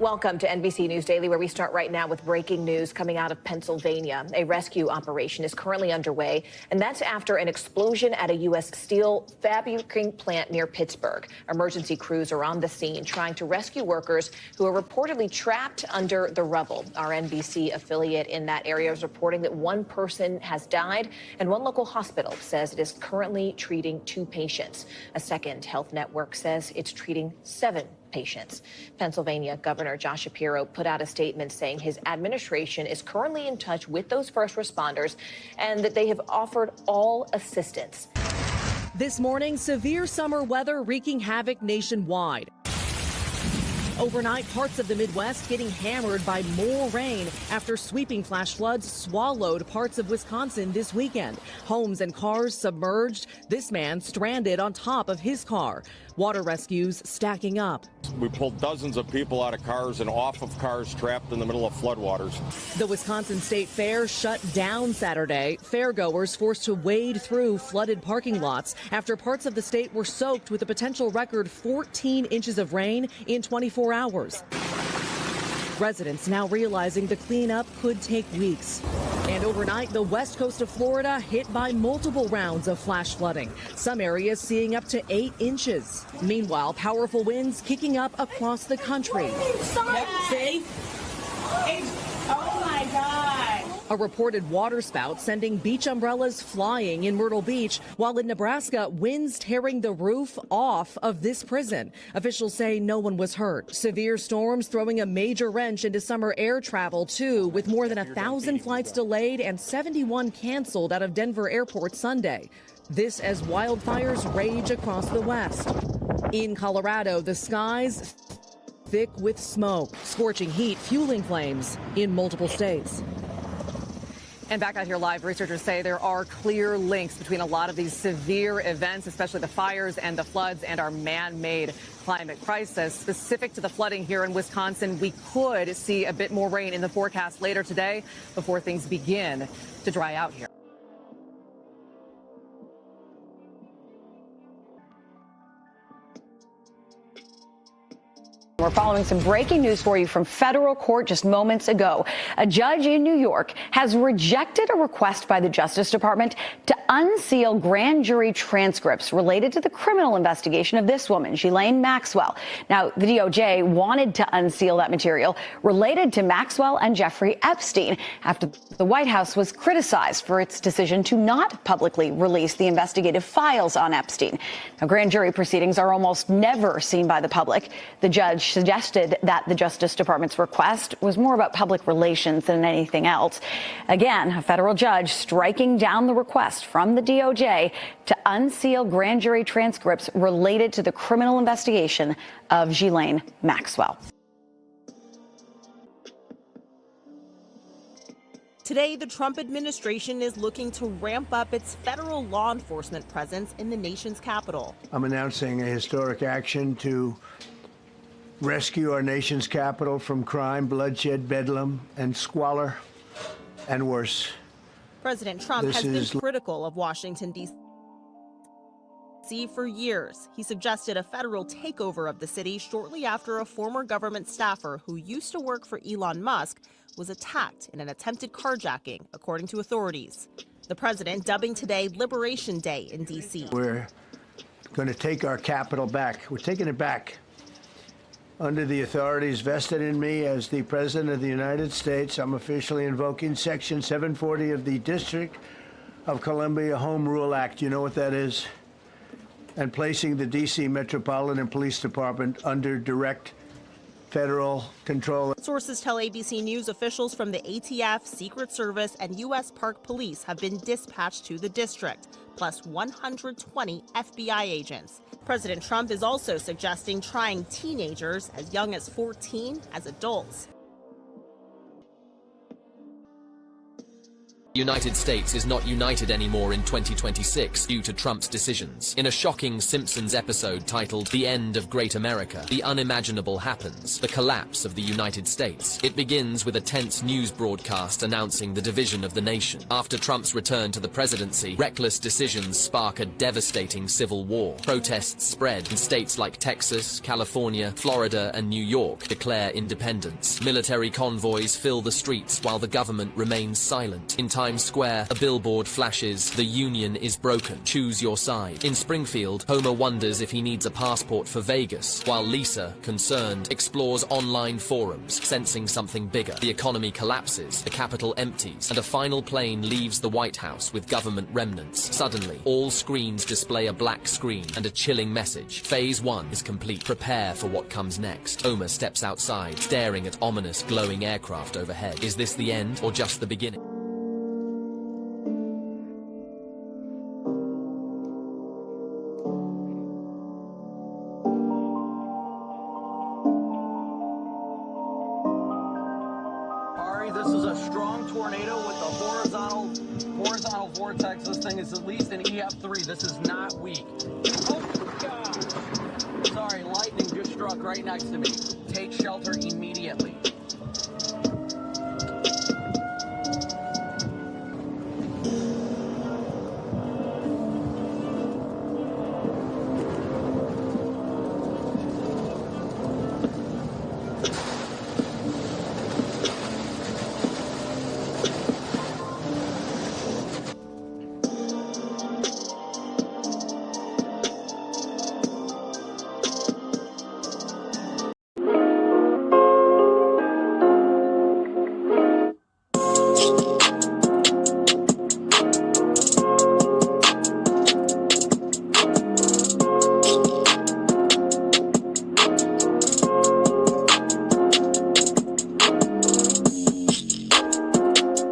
Welcome to NBC News Daily, where we start right now with breaking news coming out of Pennsylvania. A rescue operation is currently underway, and that's after an explosion at a U.S. steel fabricating plant near Pittsburgh. Emergency crews are on the scene trying to rescue workers who are reportedly trapped under the rubble. Our NBC affiliate in that area is reporting that one person has died, and one local hospital says it is currently treating 2 patients. A second health network says it's treating 7 patients. Pennsylvania Governor Josh Shapiro put out a statement saying his administration is currently in touch with those first responders and that they have offered all assistance. This morning, severe summer weather wreaking havoc nationwide. Overnight, parts of the Midwest getting hammered by more rain after sweeping flash floods swallowed parts of Wisconsin this weekend. Homes and cars submerged. This man stranded on top of his car. Water rescues stacking up. We pulled dozens of people out of cars and off of cars trapped in the middle of floodwaters. The Wisconsin State Fair shut down Saturday. Fairgoers forced to wade through flooded parking lots after parts of the state were soaked with a potential record 14 inches of rain in 24 hours. Residents now realizing the cleanup could take weeks. And overnight, the west coast of Florida hit by multiple rounds of flash flooding, some areas seeing up to 8 inches. Meanwhile, powerful winds kicking up across the country. Yep, see? Oh my God. A reported water spout sending beach umbrellas flying in Myrtle Beach, while in Nebraska, winds tearing the roof off of this prison. Officials say no one was hurt. Severe storms throwing a major wrench into summer air travel, too, with more than 1,000 flights delayed and 71 canceled out of Denver Airport Sunday. This as wildfires rage across the west. In Colorado, the skies thick with smoke, scorching heat fueling flames in multiple states. And back out here live, researchers say there are clear links between a lot of these severe events, especially the fires and the floods, and our man-made climate crisis. Specific to the flooding here in Wisconsin, we could see a bit more rain in the forecast later today before things begin to dry out here. We're following some breaking news for you from federal court just moments ago. A judge in New York has rejected a request by the Justice Department to unseal grand jury transcripts related to the criminal investigation of this woman, Ghislaine Maxwell. Now, the DOJ wanted to unseal that material related to Maxwell and Jeffrey Epstein after the White House was criticized for its decision to not publicly release the investigative files on Epstein. Now, grand jury proceedings are almost never seen by the public. The judge suggested that the Justice Department's request was more about public relations than anything else. Again, a federal judge striking down the request from the DOJ to unseal grand jury transcripts related to the criminal investigation of Ghislaine Maxwell. Today, the Trump administration is looking to ramp up its federal law enforcement presence in the nation's capital. I'm announcing a historic action to rescue our nation's capital from crime, bloodshed, bedlam, and squalor, and worse. President Trump has been critical of Washington, D.C. for years. He suggested a federal takeover of the city shortly after a former government staffer who used to work for Elon Musk was attacked in an attempted carjacking, according to authorities. The president dubbing today Liberation Day in D.C. We're going to take our capital back. We're taking it back. Under the authorities vested in me as the President of the United States, I'm officially invoking Section 740 of the District of Columbia Home Rule Act. You know what that is? And placing the D.C. Metropolitan Police Department under direct federal control. Sources tell ABC News officials from the ATF, Secret Service, and U.S. Park Police have been dispatched to the district, plus 120 FBI agents. President Trump is also suggesting trying teenagers as young as 14 as adults. The United States is not united anymore in 2026 due to Trump's decisions. In a shocking Simpsons episode titled The End of Great America, the unimaginable happens, the collapse of the United States. It begins with a tense news broadcast announcing the division of the nation. After Trump's return to the presidency, reckless decisions spark a devastating civil war. Protests spread, and states like Texas, California, Florida, and New York declare independence. Military convoys fill the streets while the government remains silent. In Times Square, a billboard flashes, "The Union is broken. Choose your side." In Springfield, Homer wonders if he needs a passport for Vegas, while Lisa, concerned, explores online forums, sensing something bigger. The economy collapses, the Capitol empties, and a final plane leaves the White House with government remnants. Suddenly, all screens display a black screen and a chilling message. Phase 1 is complete. Prepare for what comes next. Homer steps outside, staring at ominous, glowing aircraft overhead. Is this the end, or just the beginning? This is a strong tornado with a horizontal vortex. This thing is at least an EF3. This is not weak. Oh, God. Sorry, lightning just struck right next to me. Take shelter immediately.